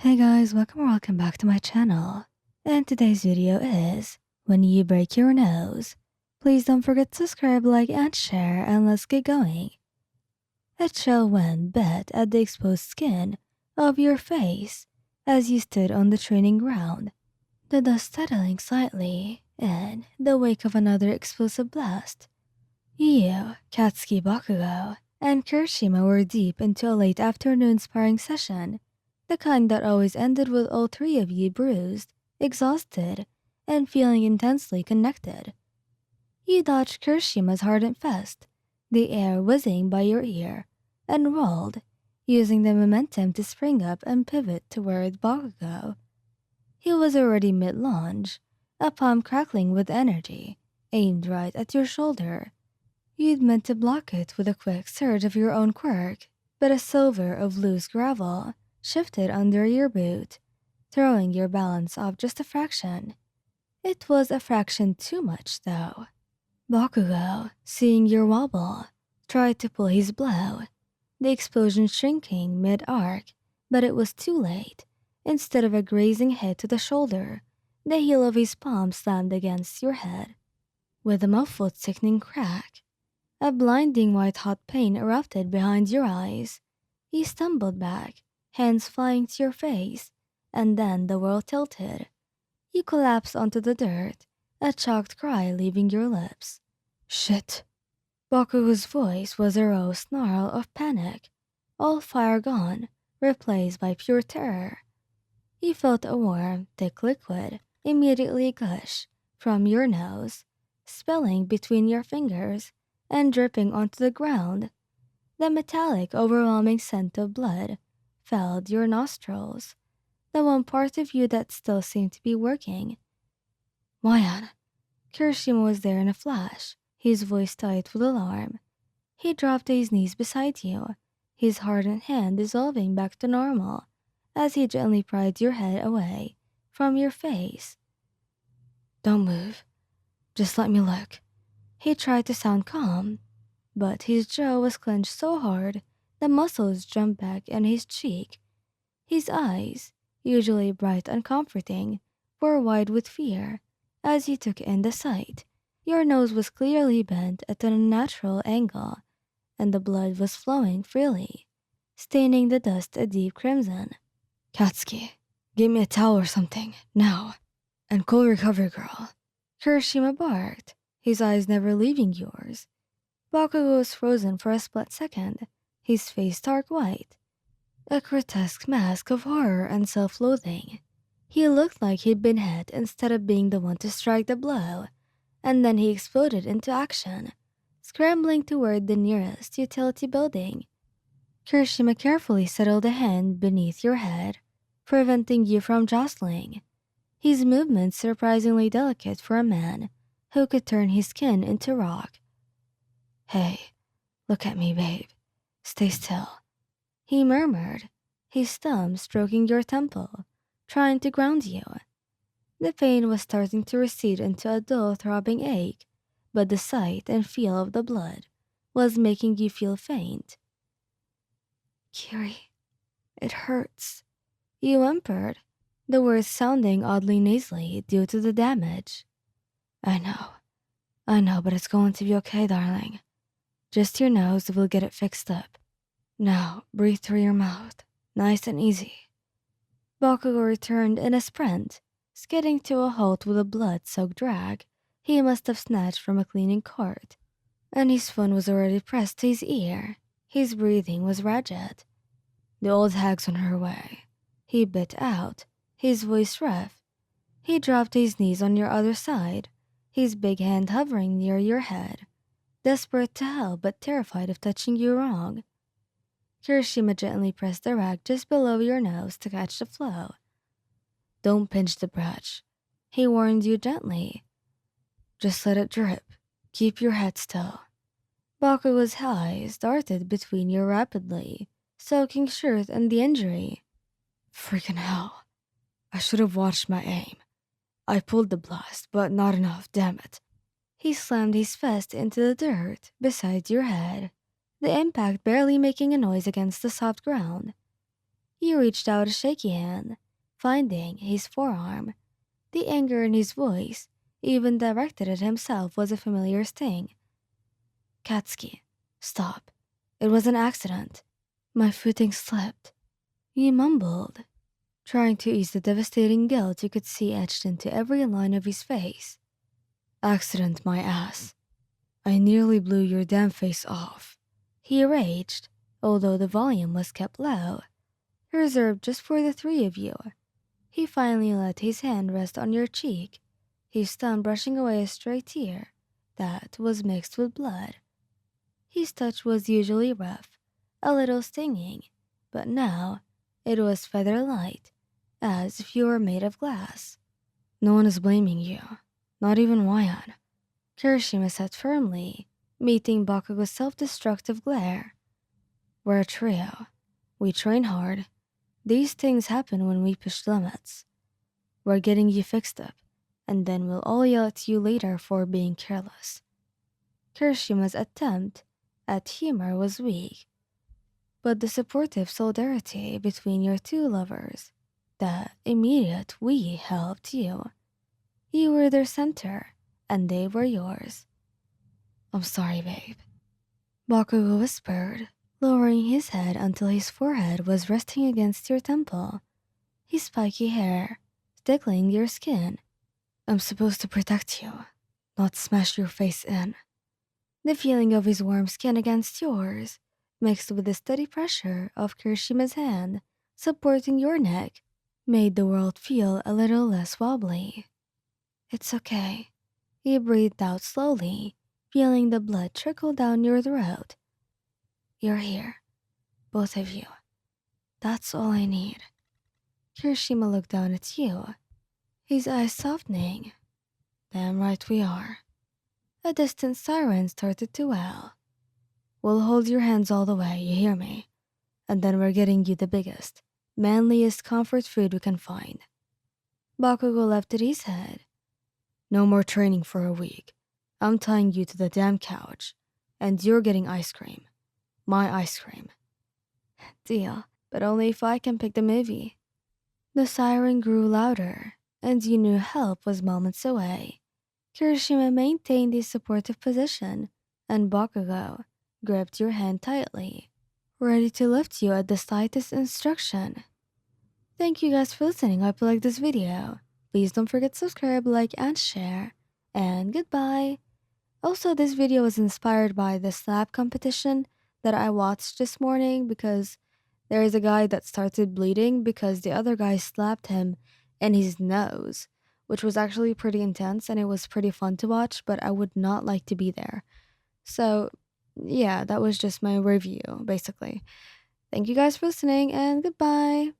Hey guys, welcome back to my channel. And today's video is when you break your nose. Please don't forget to subscribe, like, and share, and let's get going. A chill wind bit at the exposed skin of your face as you stood on the training ground, the dust settling slightly in the wake of another explosive blast. You, Katsuki Bakugo, and Kirishima were deep into a late afternoon sparring session, the kind that always ended with all three of you bruised, exhausted, and feeling intensely connected. You dodged Kirishima's ardent fist, the air whizzing by your ear, and rolled, using the momentum to spring up and pivot toward Bakugo. He was already mid-lunge, a palm crackling with energy, aimed right at your shoulder. You'd meant to block it with a quick surge of your own quirk, but a silver of loose gravel shifted under your boot, throwing your balance off just a fraction. It was a fraction too much, though. Bakugo, seeing your wobble, tried to pull his blow, the explosion shrinking mid-arc, but it was too late. Instead of a grazing hit to the shoulder, the heel of his palm slammed against your head. With a muffled sickening crack, a blinding white-hot pain erupted behind your eyes. You stumbled back, hands flying to your face, and then the world tilted. You collapsed onto the dirt, a choked cry leaving your lips. Shit. Bakugo's voice was a raw snarl of panic, all fire gone, replaced by pure terror. You felt a warm, thick liquid immediately gush from your nose, spilling between your fingers and dripping onto the ground. The metallic, overwhelming scent of blood filled your nostrils, the one part of you that still seemed to be working. Mayan. Kirishima was there in a flash, his voice tight with alarm. He dropped to his knees beside you, his hardened hand dissolving back to normal as he gently pried your head away from your face. Don't move. Just let me look. He tried to sound calm, but his jaw was clenched so hard the muscles jumped back in his cheek. His eyes, usually bright and comforting, were wide with fear as he took in the sight. Your nose was clearly bent at an unnatural angle, and the blood was flowing freely, staining the dust a deep crimson. Katsuki, give me a towel or something, now, and call recovery girl. Kirishima barked, his eyes never leaving yours. Bakugo was frozen for a split second, his face stark white, a grotesque mask of horror and self-loathing. He looked like he'd been hit instead of being the one to strike the blow, and then he exploded into action, scrambling toward the nearest utility building. Kirishima carefully settled a hand beneath your head, preventing you from jostling, his movements surprisingly delicate for a man who could turn his skin into rock. Hey, look at me, babe. Stay still, he murmured, his thumb stroking your temple, trying to ground you. The pain was starting to recede into a dull throbbing ache, but the sight and feel of the blood was making you feel faint. Kiri, it hurts, you whimpered, the words sounding oddly nasally due to the damage. I know, but it's going to be okay, darling. Just your nose, we'll get it fixed up. Now, breathe through your mouth, nice and easy. Bakugo returned in a sprint, skidding to a halt with a blood-soaked rag he must have snatched from a cleaning cart, and his phone was already pressed to his ear. His breathing was rigid. The old hag's on her way, he bit out, his voice rough. He dropped to his knees on your other side, his big hand hovering near your head, desperate to help but terrified of touching you wrong. Kirishima gently pressed the rag just below your nose to catch the flow. Don't pinch the brush, he warned you gently. Just let it drip. Keep your head still. Bakugo's eyes darted between you rapidly, soaking shirt and the injury. Freaking hell. I should have watched my aim. I pulled the blast, but not enough, damn it. He slammed his fist into the dirt beside your head, the impact barely making a noise against the soft ground. He reached out a shaky hand, finding his forearm. The anger in his voice, even directed at himself, was a familiar sting. Katsuki, stop. It was an accident. My footing slipped. He mumbled, trying to ease the devastating guilt you could see etched into every line of his face. Accident, my ass. I nearly blew your damn face off. He raged, although the volume was kept low, reserved just for the three of you. He finally let his hand rest on your cheek, his thumb brushing away a stray tear that was mixed with blood. His touch was usually rough, a little stinging, but now it was feather light, as if you were made of glass. No one is blaming you, not even Wayan. Kirishima said firmly, meeting Bakugo's self-destructive glare. We're a trio. We train hard. These things happen when we push limits. We're getting you fixed up, and then we'll all yell at you later for being careless. Kirishima's attempt at humor was weak, but the supportive solidarity between your two lovers, the immediate we helped you. You were their center, and they were yours. I'm sorry, babe. Bakugo whispered, lowering his head until his forehead was resting against your temple, his spiky hair tickling your skin. I'm supposed to protect you, not smash your face in. The feeling of his warm skin against yours, mixed with the steady pressure of Kirishima's hand supporting your neck, made the world feel a little less wobbly. It's okay. He breathed out slowly, feeling the blood trickle down your throat. You're here, both of you. That's all I need. Kirishima looked down at you, his eyes softening. Damn right we are. A distant siren started to wail. We'll hold your hands all the way, you hear me? And then we're getting you the biggest, manliest comfort food we can find. Bakugo lifted his head. No more training for a week. I'm tying you to the damn couch, and you're getting ice cream. My ice cream. Deal, but only if I can pick the movie. The siren grew louder, and you knew help was moments away. Kirishima maintained his supportive position, and Bakugo gripped your hand tightly, ready to lift you at the slightest instruction. Thank you guys for listening. I hope you liked this video. Please don't forget to subscribe, like, and share. And goodbye. Also, this video was inspired by the slap competition that I watched this morning because there is a guy that started bleeding because the other guy slapped him in his nose, which was actually pretty intense and it was pretty fun to watch, but I would not like to be there. So, yeah, that was just my review, basically. Thank you guys for listening, and goodbye.